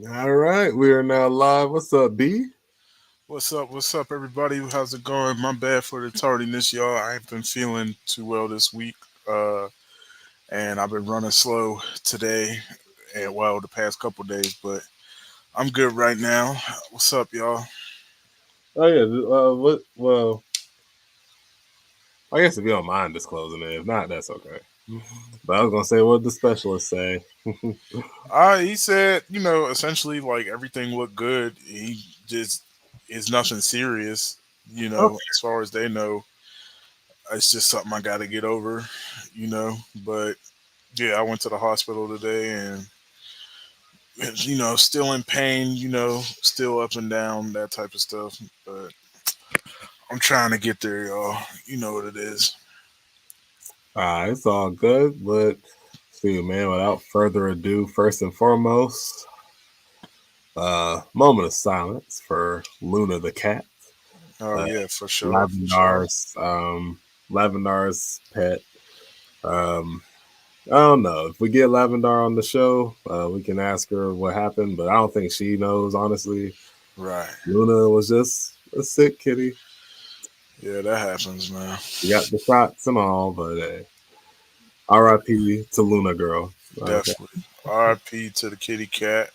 All right, we are now live. What's up, B? What's up? What's up, everybody? How's it going? My bad for the tardiness, y'all. I ain't been feeling too well this week, and I've been running slow today, and well, the past couple days. But I'm good right now. What's up, y'all? Oh yeah, what? Well, I guess if you don't mind disclosing it, if not, that's okay. But I was gonna say, what did the specialist say? He said, essentially, like everything looked good. He just is nothing serious, Okay. as far as they know. It's just something I got to get over, But yeah, I went to the hospital today and still in pain, still up and down, that type of stuff. But I'm trying to get there, y'all. You know what it is. It's all good. But see, man, without further ado, first and foremost, moment of silence for Luna the cat, Oh uh, yeah, for sure, for sure. Lavendar's Lavendar's pet. Um, I don't know. If we get Lavendar on the show, we can ask her what happened, but I don't think she knows, honestly. Right. Luna was just a sick kitty. Yeah, that happens, man. She got the shots and all, but RIP to Luna girl. Okay. Definitely. R.I.P. to the kitty cat.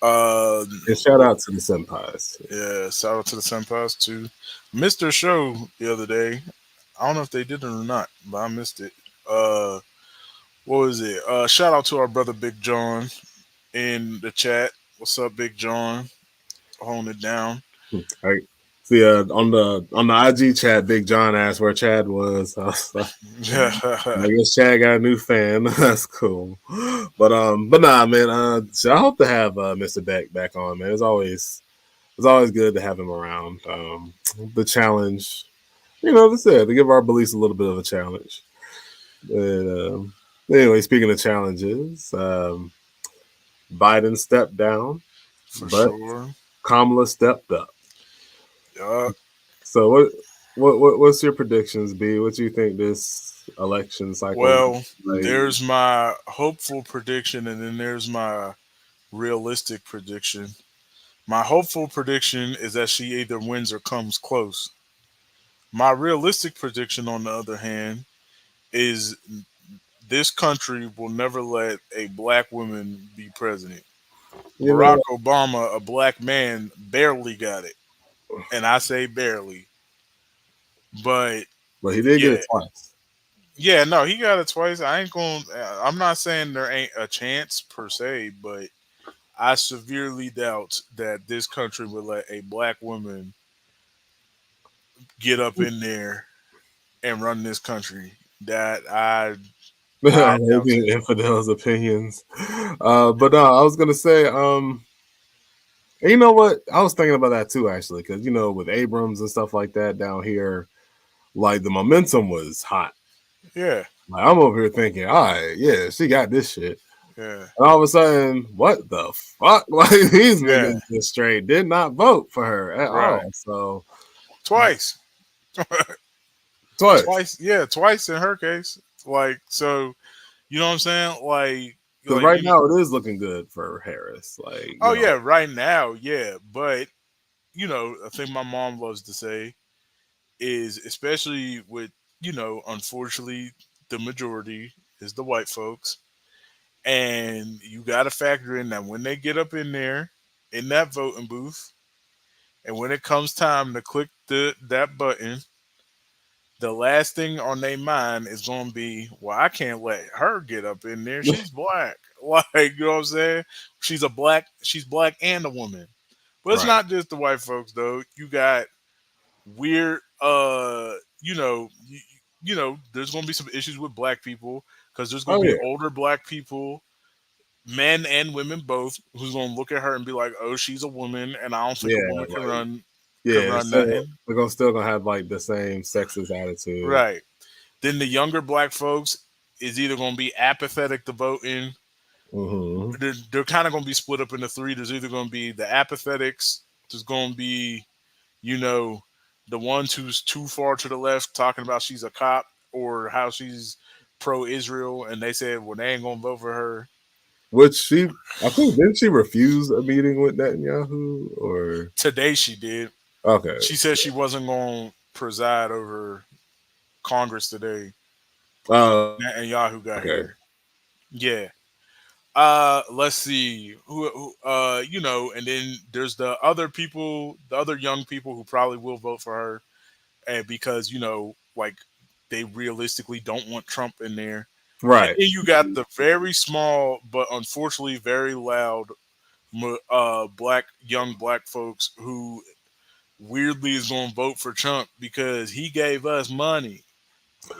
Uh, And shout what? out to the senpais. Yeah, shout out to the senpais too. Missed their show the other day. I don't know if they did it or not, but I missed it. Uh, what was it? Shout out to our brother Big John in the chat. What's up, Big John? Holding it down. Right. See, on the IG chat, Big John asked where Chad was. I guess Chad got a new fan. That's cool. But nah, man. So I hope to have Mr. Beck back on, man. It's always good to have him around. The challenge, that's it, to give our beliefs a little bit of a challenge. And, anyway, speaking of challenges, Biden stepped down, For but sure. Kamala stepped up. Yeah. So what's your predictions, B? What do you think this election cycle Well, like? there's my hopeful prediction, and then there's my realistic prediction. My hopeful prediction is that she either wins or comes close. My realistic prediction, on the other hand, is this country will never let a black woman be president. You Barack know, Obama, a black man, barely got it. And I say barely. But but he did get yeah, it twice. yeah, no, he got it twice. I ain't going. I'm not saying there ain't a chance per se, but I severely doubt that this country would let a black woman get up in there and run this country. That I doubt Arabian it. infidels' opinions. But no, I was gonna say, and you know what? I was thinking about that too, actually, because with Abrams and stuff like that down here, like the momentum was hot. Yeah, Like, I'm over here thinking, all right, yeah, she got this shit. yeah, And all of a sudden, what the fuck? Like these yeah. niggas just straight did not vote for her at Right. all. So Twice, twice. twice. Yeah, twice in her case. Like so, you know what I'm saying? Because Like right you. now it is looking good for Harris. Like, Oh yeah, right now, yeah. But a thing my mom loves to say is, especially with unfortunately, the majority is the white folks, and you got to factor in that when they get up in there in that voting booth, and when it comes time to click that button, the last thing on their mind is going to be, well, I can't let her get up in there. She's black. Like, you know what I'm saying? She's black and a woman. But it's right. not just the white folks though. You got weird, there's going to be some issues with black people because there's going Oh to be yeah. older black people, men and women both, who's going to look at her and be like, "Oh, she's a woman, and I don't think a Yeah. woman Like, can yeah. run So nothing." we're still gonna have like the same sexist attitude. Right. Then the younger black folks is either going to be apathetic to voting. Hmm. They're kind of going to be split up into three. There's either going to be the apathetics. There's going to be, you know, the ones who's too far to the left talking about she's a cop or how she's pro Israel, and they said, well, they ain't going to vote for her. which I think, didn't she refuse a meeting with Netanyahu? Or Today she did. okay, She said she wasn't going to preside over Congress today. Netanyahu got okay, here. Yeah. Let's see and then there's the other people, the other young people who probably will vote for her, and because like they realistically don't want Trump in there. And right. then you got the very small but unfortunately very loud black young black folks who weirdly is going to vote for Trump because he gave us money.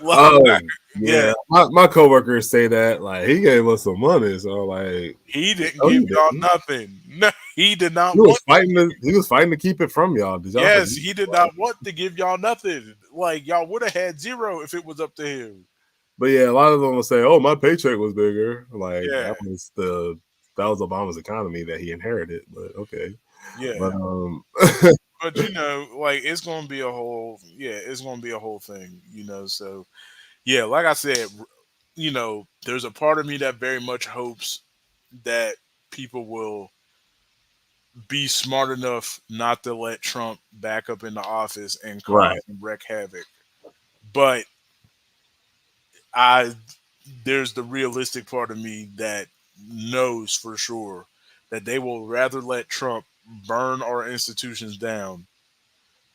Like, Oh yeah, yeah, my coworkers say that like he gave us some money, so like he didn't no, give he y'all didn't. nothing. No, he did not He was want. fighting he was fighting to keep it from y'all. Did y'all Yes, forget? he did not Like, want to give y'all nothing. Like y'all would have had zero if it was up to him. but yeah, a lot of them will say, "Oh, my paycheck was bigger." Like Yeah, that was Obama's economy that he inherited. But okay, but yeah. But like it's gonna be a whole it's gonna be a whole thing, So yeah, like I said, there's a part of me that very much hopes that people will be smart enough not to let Trump back up in the office and cause right. and wreak havoc. But I there's the realistic part of me that knows for sure that they will rather let Trump burn our institutions down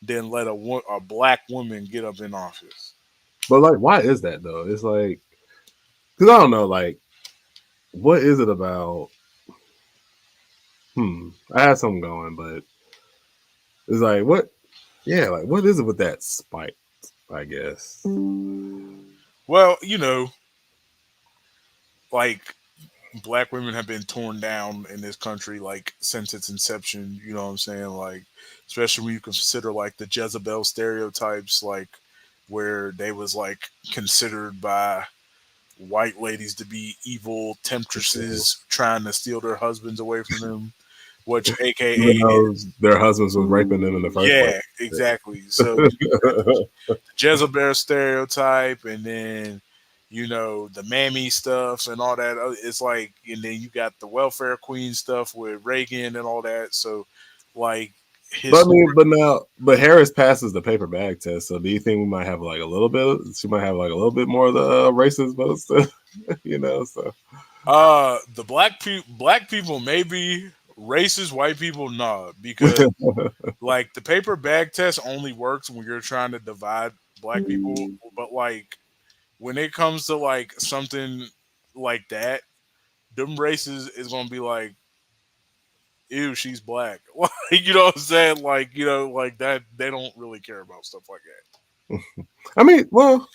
than let a black woman get up in office. But like, why is that though? It's like because I don't know. Like, what is it about? I had something going, but it's like what? Yeah, like what is it with that spike? I guess. Well, like black women have been torn down in this country like since its inception, you know what I'm saying? Like especially when you consider like the Jezebel stereotypes, like where they was like considered by white ladies to be evil temptresses trying to steal their husbands away from them, which Even aka though their husbands was raping them in the first place. yeah, exactly. So you got Jezebel stereotype, and then the mammy stuff and all that. It's like, and then you got the welfare queen stuff with Reagan and all that. So, like, But I mean, historic. but Harris passes the paper bag test. So do you think we might have like a little bit? She might have like a little bit more of the racist votes, So The black people maybe racist, white people nah, because like the paper bag test only works when you're trying to divide black people, but like when it comes to like something like that, them races is gonna be like, ew, she's black. Like, you know what I'm saying? Like, like that. They don't really care about stuff like that. I mean, well,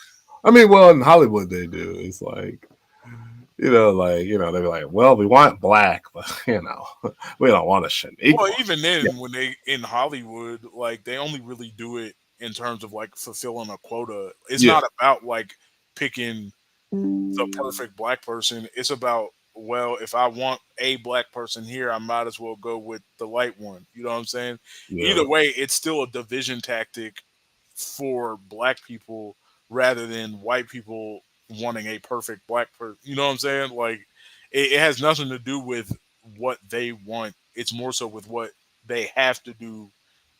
in Hollywood they do. It's like they're like, well, we want black, but we don't want a Well, Shaniqua. even Yeah, then, when they in Hollywood, like they only really do it in terms of like fulfilling a quota. It's yeah, not about like picking the perfect black person. It's about, well, if I want a black person here, I might as well go with the light one. You know what I'm saying? yeah. Either way, it's still a division tactic for black people rather than white people wanting a perfect black person. You know what I'm saying? Like it has nothing to do with what they want. It's more so with what they have to do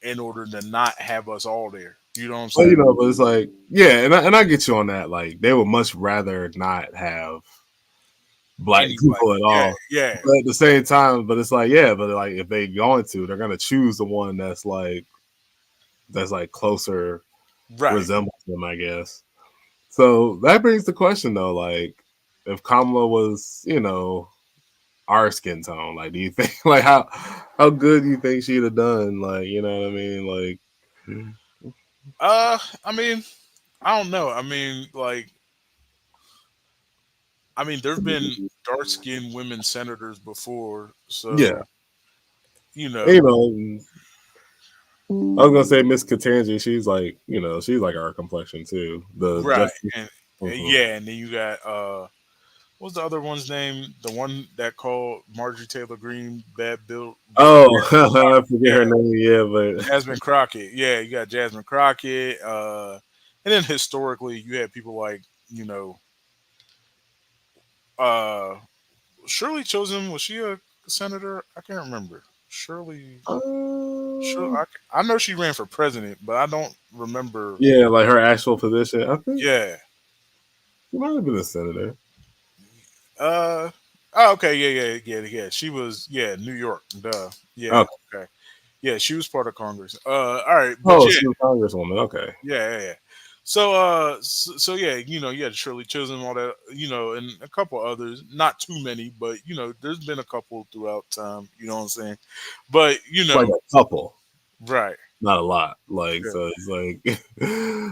in order to not have us all there. You know what I'm Well, saying? but it's like, yeah, and I get you on that. Like, they would much rather not have black Anybody. people at Yeah, all. yeah. But at the same time, but it's like, yeah, but like if they going to, they're gonna choose the one that's like closer Right. resembles them, I guess. So that brings the question though, like if Kamala was, our skin tone, like do you think like how good do you think she'd have done? Like, you know what I mean? Like I mean, I don't know. There've been dark skinned women senators before, yeah. so you You know, know, I was gonna say Miss Katanji, she's like our complexion too. The right. Justice. And Mhm. yeah, and then you got what's the other one's name? The one that called Marjorie Taylor Greene bad Oh, billionaire. I forget her Yeah, name. Yeah, but Jasmine Crockett. Yeah, you got Jasmine Crockett. And then historically, you had people like you know, uh, Shirley Chisholm, was she a senator? I can't remember. Sure. Um, I know she ran for president, but I don't remember. yeah, like her actual position. I think Yeah. she might have been a senator. Uh. Oh, okay. Yeah. She was. Yeah. New York. Duh. Yeah. Okay. Okay. Yeah. She was part of Congress. All right. But Oh, yeah. she was Congresswoman. Okay. Yeah. So, yeah, you had Shirley Chisholm, all that, and a couple others. Not too many, but there's been a couple throughout time. You know what I'm saying? But Like a couple, right. not a lot. Like Yeah. so, it's like,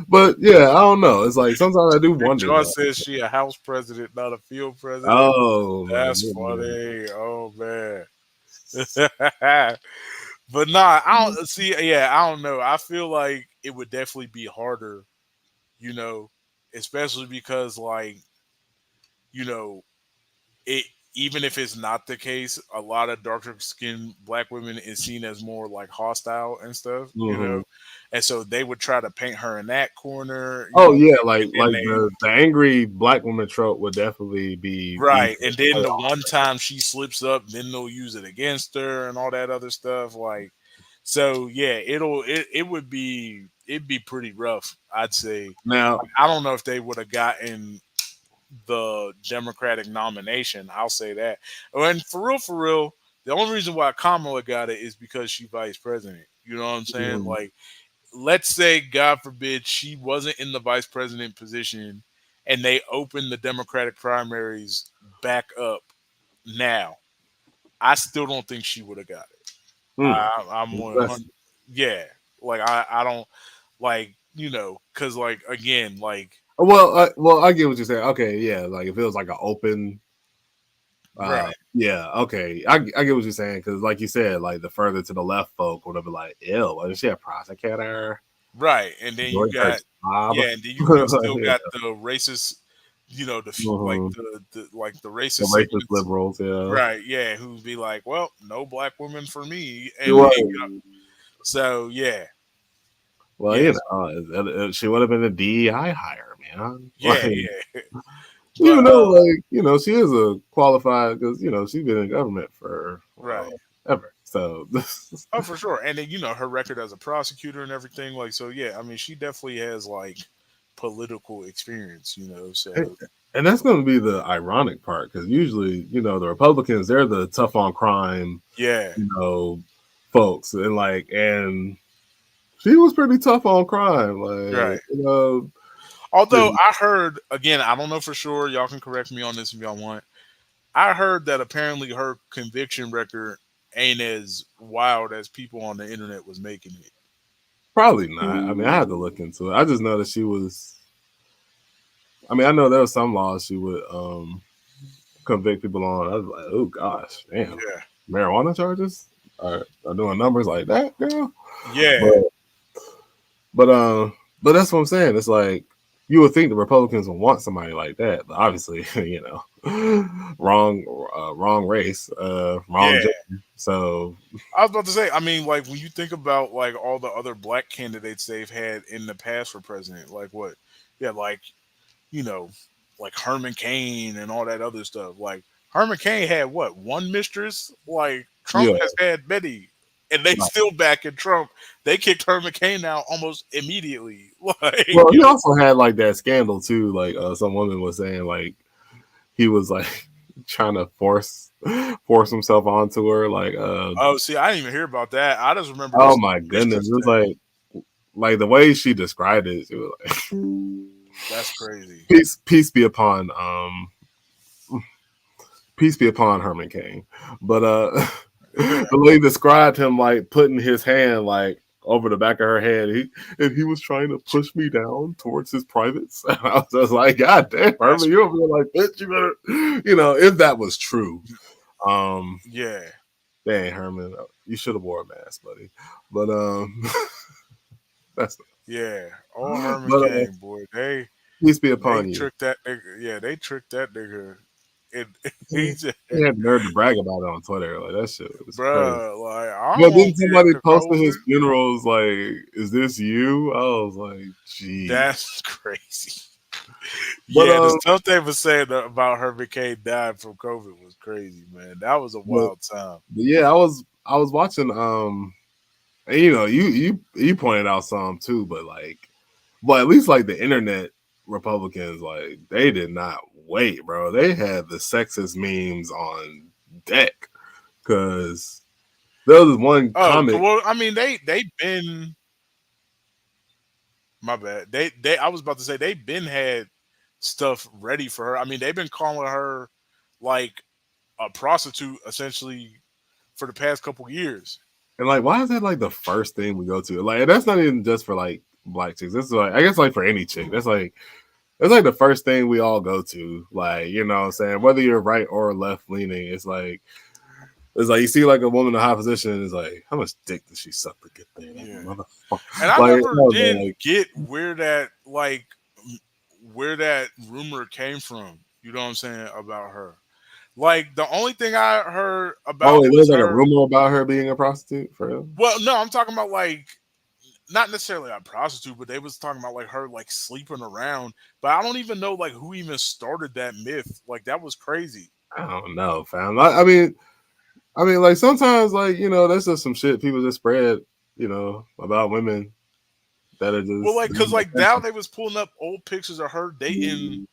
but yeah, I don't know. It's like sometimes I do Big wonder John though. says she a house president, not a field president. Oh my That's goodness. funny. Oh man. But nah, I don't see. Yeah, I don't know. I feel like it would definitely be harder, you know, especially because you know, it even if it's not the case, a lot of darker skinned black women is seen as more like hostile and stuff. Hmm. And so they would try to paint her in that corner, Oh yeah, like and like they the angry black woman trope would definitely be easy right. to And then play the off. one time she slips up, then they'll use it against her and all that other stuff. So yeah, it would be it'd be pretty rough, I'd say. Now, I don't know if they would have gotten the Democratic nomination. I'll say that. And for real, the only reason why Kamala got it is because she vice president. You know what I'm saying? mhm, Like, let's say, God forbid, she wasn't in the vice president position, and they opened the Democratic primaries back up now. I still don't think she would have got it. mm, I'm that's 100. Yeah, like I don't like because again well, I get what you're saying. Okay, yeah, like if it was like an open, right. yeah, okay, I get what you're saying because, like you said, like the further to the left folk would have been like, ew, was she a prosecutor? Right, and then you Doing her got job? yeah, and then you still Yeah, got the racist, mhm. like the The racist racist segments, liberals, yeah. right? Yeah, who'd be like, well, no black women for me, You're and then, right. so yeah, Well, yes, she would have been a DEI hire, man. yeah, Like, yeah, but even though, like, she is a qualified because she's been in government for right, ever. So, oh for sure, and then her record as a prosecutor and everything, so yeah, I mean she definitely has political experience, so and that's going to be the ironic part because usually, the Republicans, they're the tough on crime, yeah, you know, folks, and she was pretty tough on crime, like, right. Although shit, I heard again, I don't know for sure. Y'all can correct me on this if y'all want. I heard that apparently her conviction record ain't as wild as people on the internet was making it. probably not. I mean, I had to look into it. I just know that she was. I mean, I know there were some laws she would convict people on. I was like, oh gosh, damn, Yeah. marijuana charges are doing numbers like that, girl. Yeah. But but but that's what I'm saying. It's like you would think the Republicans would want somebody like that, but obviously, wrong race, wrong Yeah. gender. So I was about to say, I mean, when you think about all the other black candidates they've had in the past for president, like what? Yeah, you know, like Herman Cain and all that other stuff. Like Herman Cain had what, one mistress? Like Trump yeah, has had many. And they like, still back in Trump. They kicked Herman Cain out almost immediately. well, he also had like that scandal too. Like some woman was saying, like he was like trying to force himself onto her, like Oh, see, I didn't even hear about that. I just remember oh this my goodness, mistress it was thing. like the way she described it, it was like That's crazy. peace be upon Herman Cain. But the lady described him like putting his hand like over the back of her head. He was trying to push me down towards his privates. And I was just like, God damn, That's Herman, you over there like, bitch, you better, if that was true. Um, yeah, dang, Herman, you should have wore a mask, buddy. But that's yeah. Oh, Herman but Cain, boy, they peace be they upon you. tricked that nigga. Yeah, they tricked that nigga. And He he just, had the nerve to brag about it on Twitter. Like that shit was crazy. bruh, I But don't then want to get somebody the posted his COVID. funeral was like, "Is this you?" I was like, "Gee, That's crazy. But Yeah, the stuff they were saying about her McCain dying from COVID was crazy, man. That was a but, wild time. but yeah, I was watching and, you pointed out some too, but like, but at least like the internet Republicans, like they did not wait, bro. They had the sexist memes on deck because there was one Oh, comic. well, I mean, they been my bad. They I was about to say they been had stuff ready for her. I mean, they've been calling her like a prostitute essentially for the past couple years. And like, why is that like the first thing we go to? Like, that's not even just for like black chicks. This is like, I guess, like for any chick. That's like the first thing we all go to. Like, you know what I'm saying? Whether you're right or left leaning, it's like you see like a woman in a high position, it's like, how much dick does she suck to get there? That Yeah. And motherfucker. I Like, never no, man, did like, get where that rumor came from. You know what I'm saying about her? Like the only thing I heard oh, about wait, was there's like a her. rumor about her being a prostitute for real? Well, no, I'm talking about like not necessarily a prostitute, but they was talking about like her like sleeping around. But I don't even know like who even started that myth. Like that was crazy. I don't know, fam. I mean, like sometimes, like that's just some shit people just spread, about women that are Well, just. like because like now they was pulling up old pictures of her dating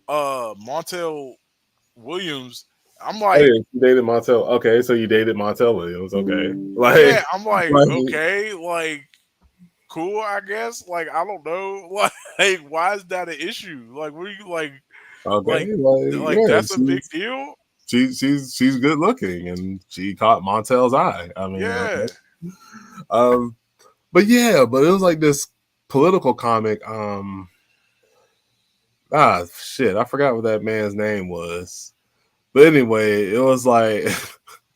Montel Williams. I'm Oh like, yeah, you dated Montel. Okay, so you dated Montel Williams. Okay, yeah, I'm like, like okay, like cool, I guess. Like I don't know, like why is that an issue? Like, what are you okay, like, like like yeah, that's a big deal? she's good looking, and she caught Montel's eye. I mean, okay. Yeah, Um, but yeah, but it was like this political comic. Shit, I forgot what that man's name was. But anyway, it was like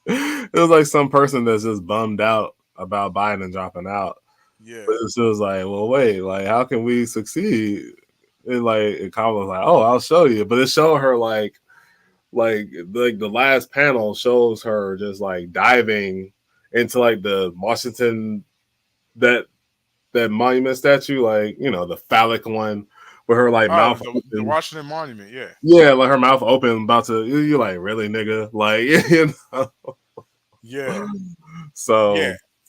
it was like some person that's just bummed out about Biden dropping out. yeah. But it was like, well, wait, like how can we succeed? And like Kamala was like, oh, I'll show you. But it showed her like the last panel shows her just like diving into like the Washington that that monument statue, like the phallic one with her like Oh, mouth the open. Washington Monument. Yeah, Yeah, like her mouth open, about to. You like really, nigga? Like yeah, yeah, So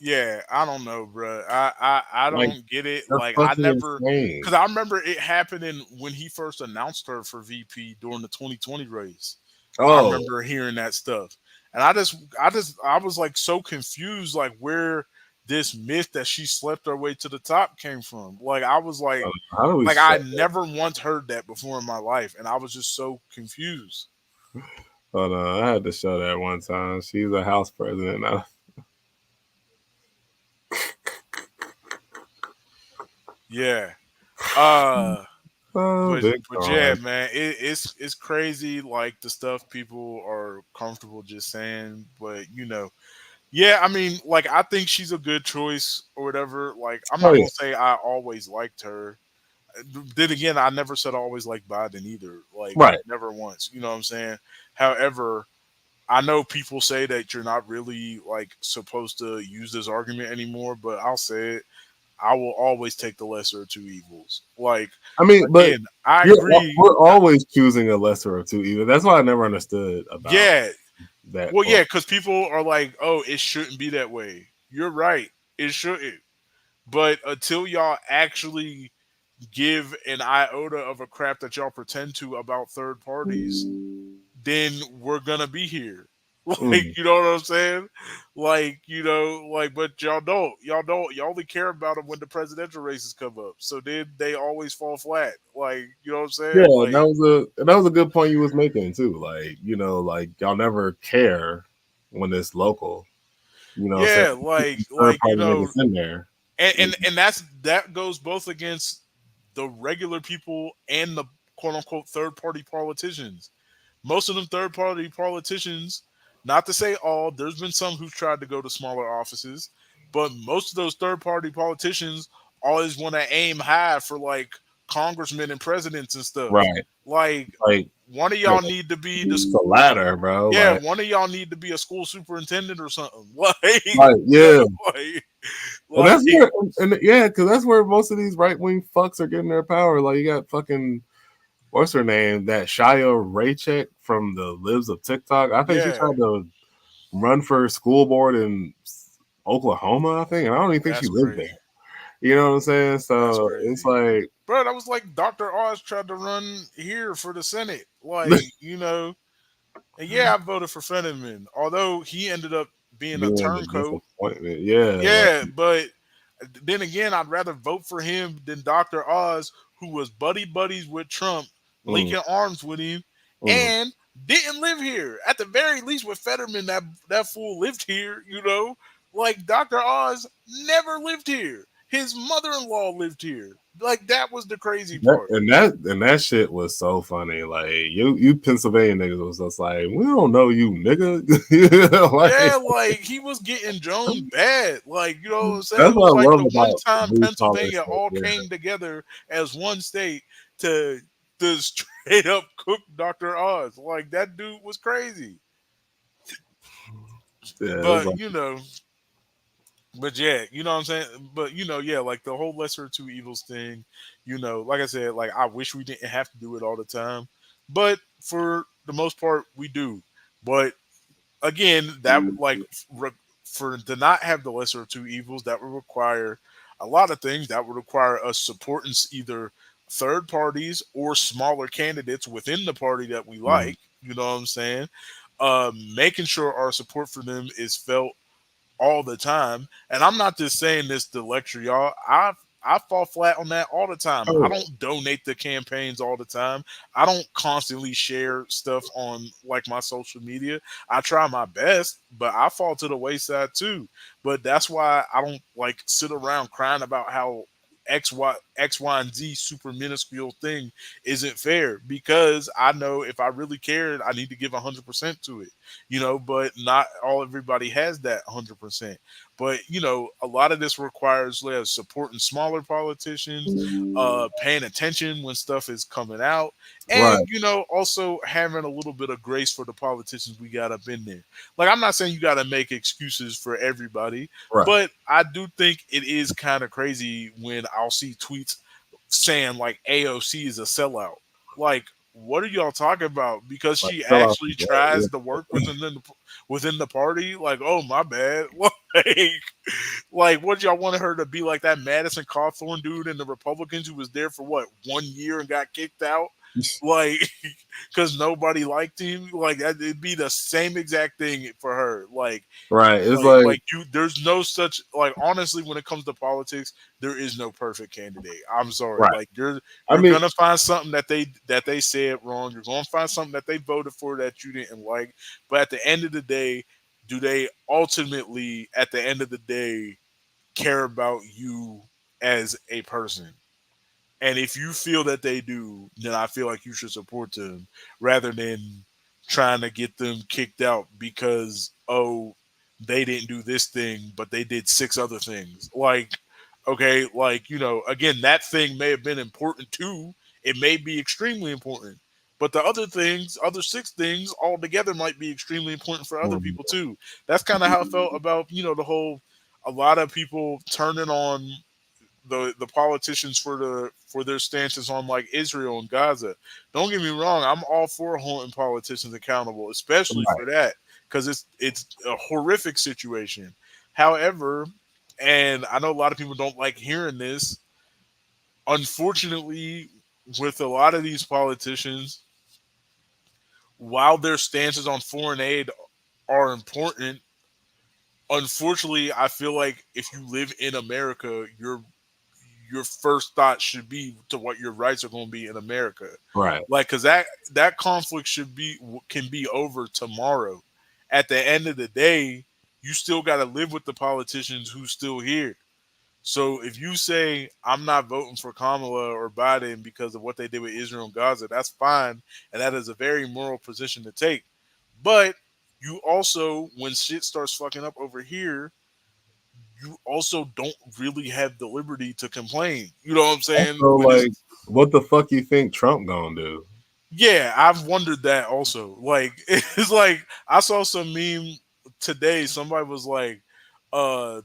yeah. I don't know, bro. I like don't get it. that's Like I fucking never, because insane. I remember it happening when he first announced her for VP during the 2020 race. I Oh, remember hearing that stuff, and I was like so confused, like where this myth that she slept her way to the top came from. Like I was how do we like I show? never once heard that before in my life, and I was just so confused. Hold on, I had to show that one time. She's a house president now. Yeah. Uh Oh, but big yeah, time. man, it's crazy like the stuff people are comfortable just saying, but yeah, I mean, like I think she's a good choice or whatever. Like I'm Oh not yeah, gonna say I always liked her. Then again, I never said I always liked Biden either. Like right. never once. You know what I'm saying? However, I know people say that you're not really like supposed to use this argument anymore, but I'll say it. I will always take the lesser of two evils. Like I mean, but again, I agree. we're always choosing a lesser of two evils. That's what I never understood about Yeah, that well, yeah, quote. because people are like, "Oh, it shouldn't be that way." You're right, it shouldn't. But until y'all actually give an iota of a crap that y'all pretend to about third parties, then we're gonna be here. Like, Mm. you know what I'm saying? Like, like, but y'all only care about them when the presidential races come up. So then they always fall flat. Like, you know what I'm Yeah, saying? Like, that was a good point you was making too. Like like y'all never care when it's local. Saying yeah, third like, party niggas in there. and that goes both against the regular people and the quote unquote third party politicians. Most of them third party politicians, not to say all, there's been some who've tried to go to smaller offices, but most of those third party politicians always want to aim high for like congressmen and presidents and stuff. Right. Like Like one of the, y'all need to be the ladder, bro. yeah, Like, one of y'all need to be a school superintendent or something. yeah. Like, And like that's where, yeah, because that's where most of these right wing fucks are getting their power. Like, you got fucking what's her name? That Shia Raycheck from the Lives of TikTok. I think she Yeah, tried to run for school board in Oklahoma. I think, and I don't even think she that's lived there. crazy. You know what I'm saying? That's So it's crazy. like, Bro, that was like Dr. Oz tried to run here for the Senate. Like, and yeah, I voted for Fetterman, although he ended up being a being a turncoat. disappointment. Yeah, like, Yeah, but then again, I'd rather vote for him than Dr. Oz, who was buddy buddies with Trump, mm, linking arms with him, mm. and didn't live here. At the very least, with Fetterman, that fool lived here. Like Dr. Oz never lived here. His mother-in-law lived here. Like that was the crazy That, part. and that shit was so funny. Like you Pennsylvania niggas was just like, we don't know you, nigga. Like Yeah, like he was getting Joan bad. Like, you know what I'm saying? that's It was what I like love the one about time blue collar Pennsylvania shit. all Yeah, came together as one state to straight up cook Dr. Oz. Like that dude was crazy. yeah, it's But like, yeah, you know what I'm saying? But yeah, like the whole lesser of two evils thing, like I said, like I wish we didn't have to do it all the time. But for the most part we do. But again, that like for to not have the lesser of two evils, that would require a lot of things. That would require us supporting either third parties or smaller candidates within the party that we mm, like. You know what I'm saying? Making sure our support for them is felt all the time. And I'm not just saying this to lecture y'all. I fall flat on that all the time. oh I yeah, don't donate to campaigns all the time. I don't constantly share stuff on like my social media. I try my best, but I fall to the wayside too. But that's why I don't like sit around crying about how X, Y, and Z super minuscule thing isn't fair because I know if I really cared, I need to give 100% to it, but not all everybody has that 100%. But a lot of this requires supporting smaller politicians, paying attention when stuff is coming out, and right, also having a little bit of grace for the politicians we got up in there. Like I'm not saying you got to make excuses for everybody, right. but I do think it is kind of crazy when I'll see tweets saying like AOC is a sellout. Like, what are y'all talking about? Because Like she fill out actually the vote. tries to work within the party. Like, oh my bad. Like what y'all wanted her to be like that Madison Cawthorn dude in the Republicans who was there for what 1 year and got kicked out? Yeah. Like, because nobody liked him. Like it'd be the same exact thing for her. Right. It's Like, like like you, there's no such like honestly, when it comes to politics, there is no perfect candidate. I'm sorry. right. Like you're I you're mean, gonna find something that they said wrong. You're gonna find something that they voted for that you didn't like. But at the end of the day, do they ultimately, at the end of the day, care about you as a person? And if you feel that they do, then I feel like you should support them rather than trying to get them kicked out because, oh, they didn't do this thing, but they did six other things. Like, okay, like, again, that thing may have been important too. It may be extremely important. But the other things, other six things altogether might be extremely important for other mm, people too. That's kind of how I felt about, the whole, a lot of people turning on the politicians for their stances on like Israel and Gaza. Don't get me wrong, I'm all for holding politicians accountable, especially right. for that because it's a horrific situation. However, and I know a lot of people don't like hearing this. Unfortunately, with a lot of these politicians, while their stances on foreign aid are important, unfortunately, I feel like if you live in America, your first thought should be to what your rights are going to be in America. Right. Like, because that conflict can be over tomorrow. At the end of the day, you still got to live with the politicians who's still here. So if you say I'm not voting for Kamala or Biden because of what they did with Israel and Gaza, that's fine, and that is a very moral position to take. But you also, when shit starts fucking up over here, you also don't really have the liberty to complain. You know what I'm saying? Also, When like, it's what the fuck you think Trump gonna do? Yeah, I've wondered that also. Like it's like I saw some meme today. Somebody was like,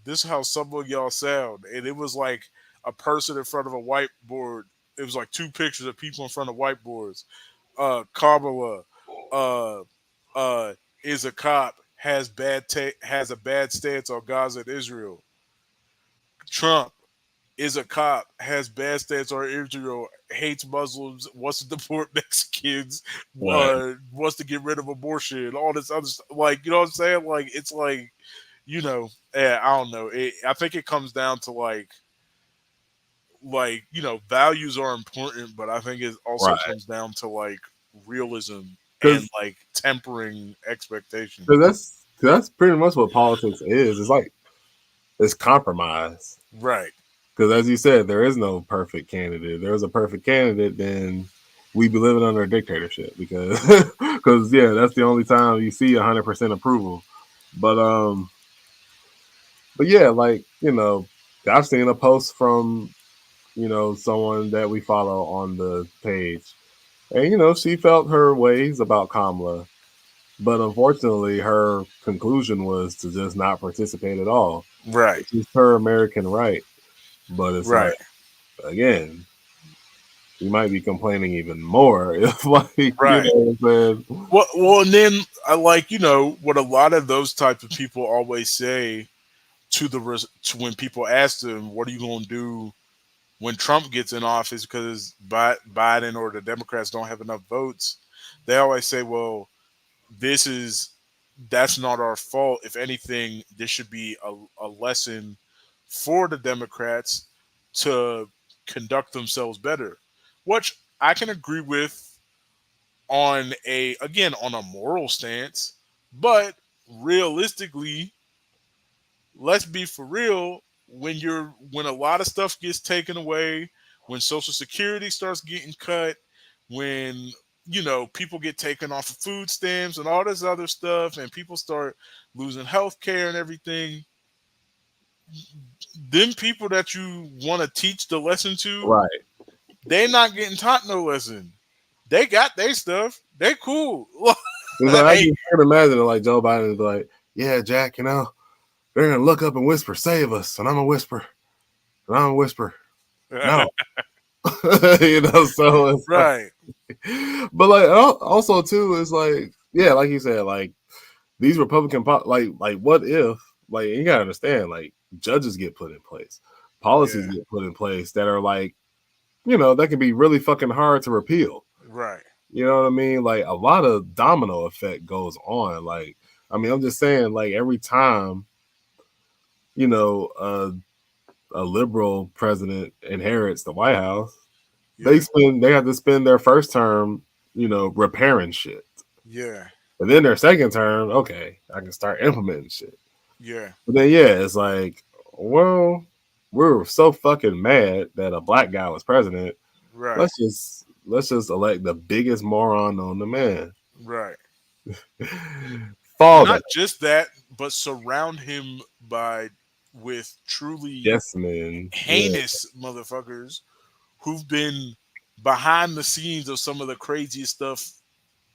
this is how some of y'all sound," and it was like a person in front of a whiteboard it was like two pictures of people in front of whiteboards. Kamala, uh, uh, is a cop, has a bad stance on Gaza and Israel. Trump is a cop, has bad stance on Israel, hates Muslims, wants to deport Mexicans, Right. wants to get rid of abortion, all this other stuff. Like, you know what I'm saying? Like, it's like, yeah, I don't know. I think it comes down to values are important, but I think it also Right. comes down to like realism and Because like tempering expectations. that's pretty much what politics is. It's like it's compromise. Right. Because as you said, there is no perfect candidate. If there was a perfect candidate, then we'd be living under a dictatorship. Because yeah, that's the only time you see 100% approval. But but yeah, like I've seen a post from someone that we follow on the page, and she felt her ways about Kamala, but unfortunately, her conclusion was to just not participate at all, Right. which is her American right. But it's like Right. again, she might be complaining even more if like Right. what I'm saying. Well, and then I like what a lot of those type of people always say to when people ask them, "What are you going to do when Trump gets in office?" Because Biden or the Democrats don't have enough votes. They always say, "Well, this is that's not our fault. If anything, this should be a lesson for the Democrats to conduct themselves better," which I can agree with on a moral stance, but realistically, let's be for real. When a lot of stuff gets taken away, when Social Security starts getting cut, when people get taken off of food stamps and all this other stuff, and people start losing health care and everything, them people that you want to teach the lesson to, Right. they're not getting taught no lesson. They got their stuff. They cool. It's like I Like, can imagine it, like Joe Biden is like, yeah, Jack, they're gonna look up and whisper, "Save us," and I'm gonna whisper, and I'm gonna whisper, "No." So it's like, right. but like also too, it's like, yeah, like you said, like these Republican like what if, like, you gotta understand, like, judges get put in place, policies Yeah. get put in place that are like, that can be really fucking hard to repeal. Right. You know what I mean? Like a lot of domino effect goes on. Like, I mean, I'm just saying, like every time, you know, uh, a liberal president inherits the White House, Yeah. they have to spend their first term, repairing shit. Yeah. And then their second term, okay, I can start implementing shit. Yeah. But then yeah, it's like, well, we're so fucking mad that a black guy was president. Right. Let's just elect the biggest moron on the man. Right. Fall Not back. just that, but surround him by with truly Yes, man. Yeah. heinous motherfuckers who've been behind the scenes of some of the craziest stuff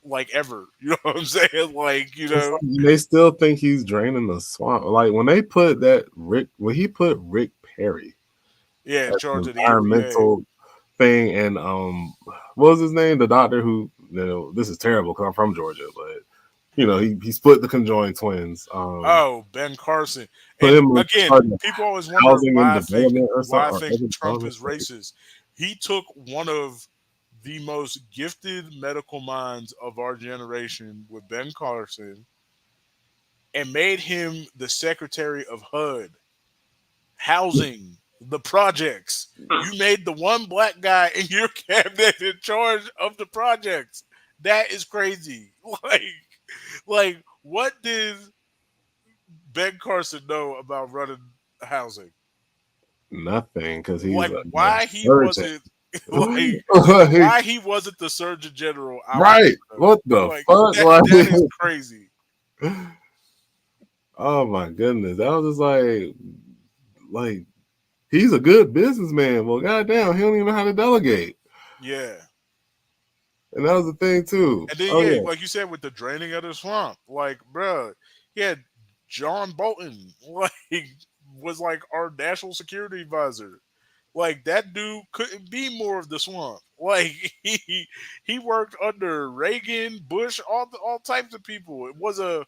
like ever. You know what I'm saying? Like, It's like they still think he's draining the swamp. Like when he put Rick Perry yeah, in as an charge of the EPA. environmental thing, and what was his name? The doctor who, this is terrible because I'm from Georgia, but he split the conjoined twins. Oh, Ben Carson. Put And him in again, charge of people always wonder housing and development or why something, I or think urban Trump development. is racist. He took one of the most gifted medical minds of our generation with Ben Carson and made him the secretary of HUD, housing, the projects. You made the one black guy in your cabinet in charge of the projects. That is crazy. Like what did Ben Carson know about running housing? Nothing, because he's Like a why he surgeon. wasn't like Like, why he wasn't the Surgeon General? I want right? to know. What the Like fuck? that is crazy. Like, oh my goodness, that was just like he's a good businessman. Well, goddamn, he don't even know how to delegate, Yeah. and that was the thing too. And then Oh yeah, yeah, like you said with the draining of the swamp, like bruh, he had John Bolton like was like our national security advisor. Like that dude couldn't be more of the swamp. Like he worked under Reagan, Bush, all types of people. It was a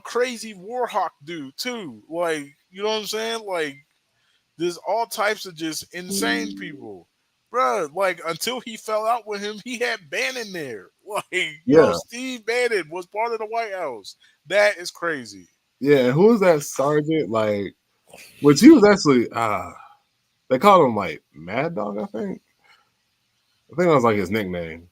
crazy war hawk dude too. Like you know what I'm saying? Like there's all types of just insane people. Bruh, like until he fell out with him, he had Bannon there. Like, Yeah, Steve Bannon was part of the White House. That is crazy. yeah. Who was that sergeant? Like, which he was actually. They called him like Mad Dog. I think that was like his nickname.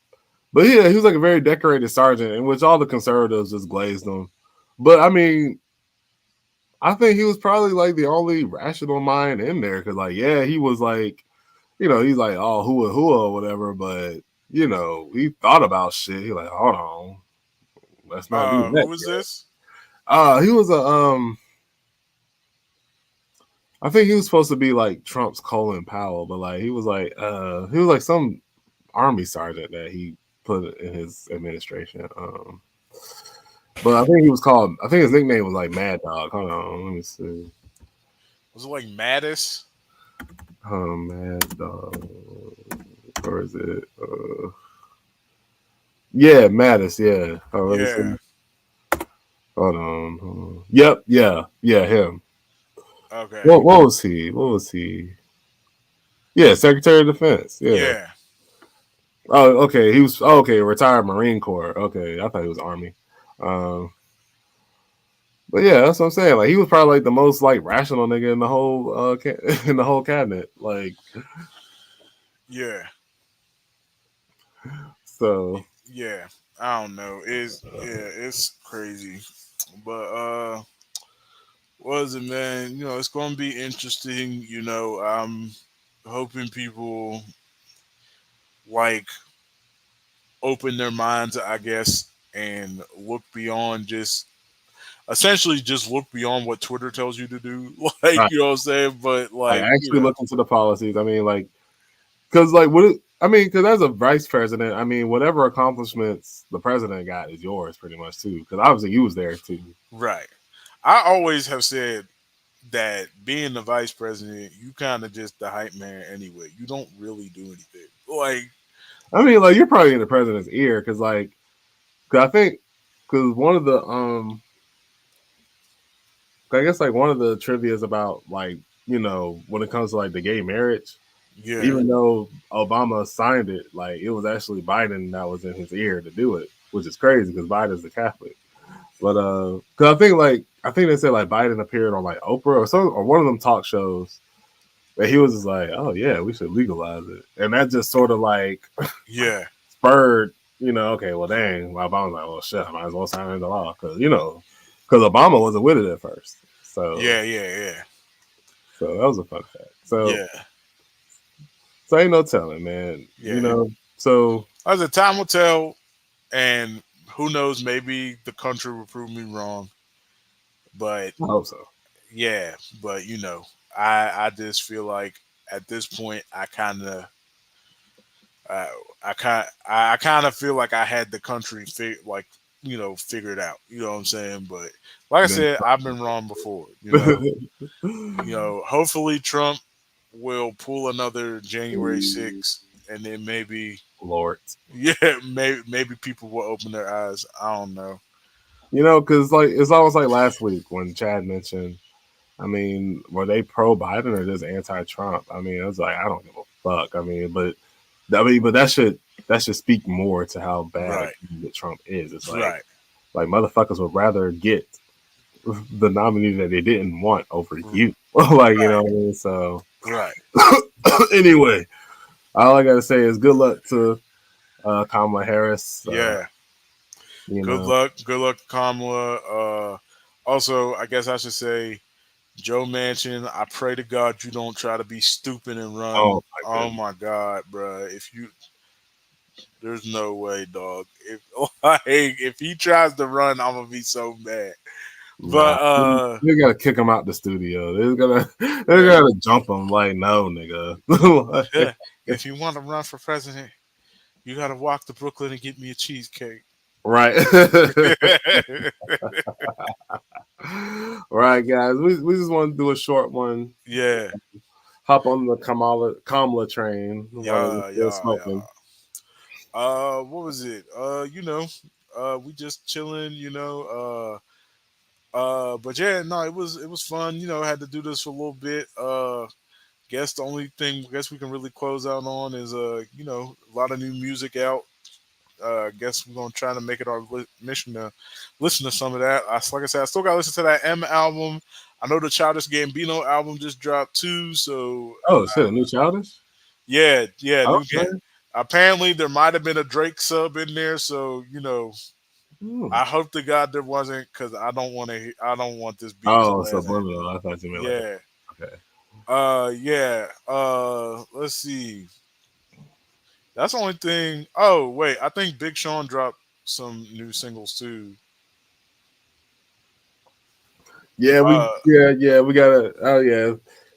But yeah, he was like a very decorated sergeant, in which all the conservatives just glazed him. But I mean, I think he was probably like the only rational mind in there because, like, yeah, he was like, he's like, oh, who or whatever, but he thought about shit. He like, hold on, let's not do Who that was yet. this? He was I think he was supposed to be like Trump's Colin Powell, but like he was like some army sergeant that he put in his administration. But I think he was called. I think his nickname was like Mad Dog. Hold on, let me see. Was it like Mattis? Mad Dog, or is it? Yeah, Mattis. Yeah. Oh, let me Yeah. see. Hold on. Yep. Yeah. Yeah. Him. Okay. What was he? What was he? Yeah, Secretary of Defense. Yeah. Yeah. Oh, okay. He was okay. Retired Marine Corps. Okay, I thought he was Army. Um, but yeah, that's what I'm saying. Like he was probably like the most like rational nigga in the whole in the whole cabinet. Like Yeah. so. Yeah. I don't know. It's crazy. But what is it, man? It's gonna be interesting. I'm hoping people like open their minds, I guess, and look beyond just essentially just look beyond what Twitter tells you to do. Like, Right. you know what I'm saying? But Like like, actually look into the policies. I mean, like, because like what? I mean, because as a vice president, I mean, whatever accomplishments the president got is yours, pretty much too. Because obviously you was there too. right. I always have said that being the vice president, you kind of just the hype man anyway. You don't really do anything. Like, I mean, like you're probably in the president's ear because, like, cause I think because one of the I guess like one of the trivia's about like when it comes to like the gay marriage, yeah, even though Obama signed it, like it was actually Biden that was in his ear to do it, which is crazy because Biden's a Catholic. But because I think they said like Biden appeared on like Oprah or one of them talk shows, and he was just like, oh yeah, we should legalize it, and that just sort of like yeah, spurred, okay, well dang, well, Obama was like, well shit, I might as well sign into law because Obama wasn't with it at first, so yeah, yeah, yeah, that was a fun fact. So yeah, ain't no telling, man. yeah. So As the time will tell, and who knows, maybe the country will prove me wrong. But I hope so. yeah, but I just feel like at this point, uh, I kind of feel like I had the country figured out. You know what I'm saying? But like I Then said, I've been wrong before. Hopefully Trump will pull another January 6th, and then maybe Lord, yeah, maybe people will open their eyes. I don't know. because like it's almost like last week when Chad mentioned. I mean, were they pro Biden or just anti Trump? I mean, it was like I don't give a fuck. But that should speak more to how bad a Right, candidate Trump is. It's right, like motherfuckers would rather get the nominee that they didn't want over you. Like right, what I mean. So right. anyway, all I gotta say is good luck to Kamala Harris. Yeah. You Good know, luck. Good luck, Kamala. Also, I guess I should say, Joe Manchin, I pray to God you don't try to be stupid and oh run. my Oh goodness, my God, bruh. There's no way, dog. If he tries to run, I'm gonna be so mad. nah, But they gotta kick him out the studio. They're yeah, gonna jump him. Like, no, nigga. yeah. If you want to run for president, you gotta walk to Brooklyn and get me a cheesecake. Right. Right, guys. We just want to do a short one. Yeah, hop on the Kamala train while it was Yeah, still yeah, smoking. yeah. What was it? We just chilling. But yeah, no, it was fun. Had to do this for a little bit. Guess the only thing I guess we can really close out on is a lot of new music out. Guess we're gonna try to make it our mission to listen to some of that. Like I said, I still gotta listen to that M album. I know the Childish Gambino album just dropped too, so Oh shit, a new Childish. yeah, yeah, new game. Okay. Apparently, there might have been a Drake sub in there, so Hmm. I hope to God there wasn't, because I don't want to. I don't want this beat to Oh, last. subliminal. I thought you meant like Yeah. a, okay. Yeah. Let's see. That's the only thing. Oh wait, I think Big Sean dropped some new singles too. Uh, Yeah, we gotta. Oh yeah,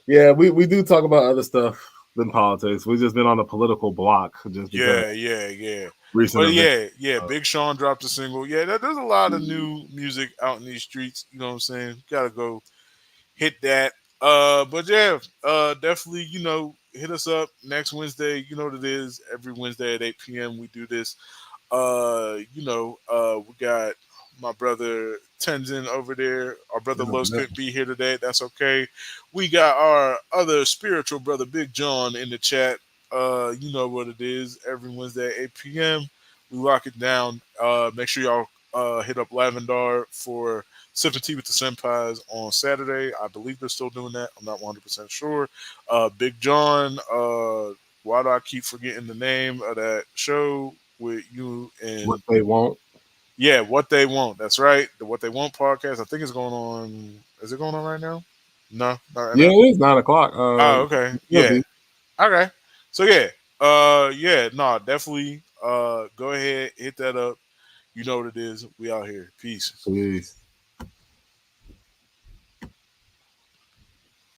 yeah. We do talk about other stuff than politics. We've just been on a political block just because yeah, yeah, yeah. recent But events. yeah, yeah, Big Sean dropped a single. Yeah, there's a lot of new music out in these streets. You know what I'm saying? Gotta go hit that. But yeah, definitely, hit us up next Wednesday. You know what it is. Every Wednesday at 8 p.m. we do this. We got my brother Tenzin over there. Our brother Los Yeah, couldn't be here today. That's okay. We got our other spiritual brother Big John in the chat. You know what it is. Every Wednesday at 8 p.m. we lock it down. Make sure y'all hit up Lavendar for sipping tea with the senpais on Saturday. I believe they're still doing that. I'm not 100% sure. Big John. Why do I keep forgetting the name of that show with you what and they want. yeah, What They Want. That's right. The What They Want podcast. I think it's going on. Is it going on right now? No, not right Yeah, now. it is 9 o'clock. Oh, okay. It will Yeah. be. Okay. So yeah. Yeah, no, definitely go ahead, hit that up. You know what it is. We out here. Peace. Peace.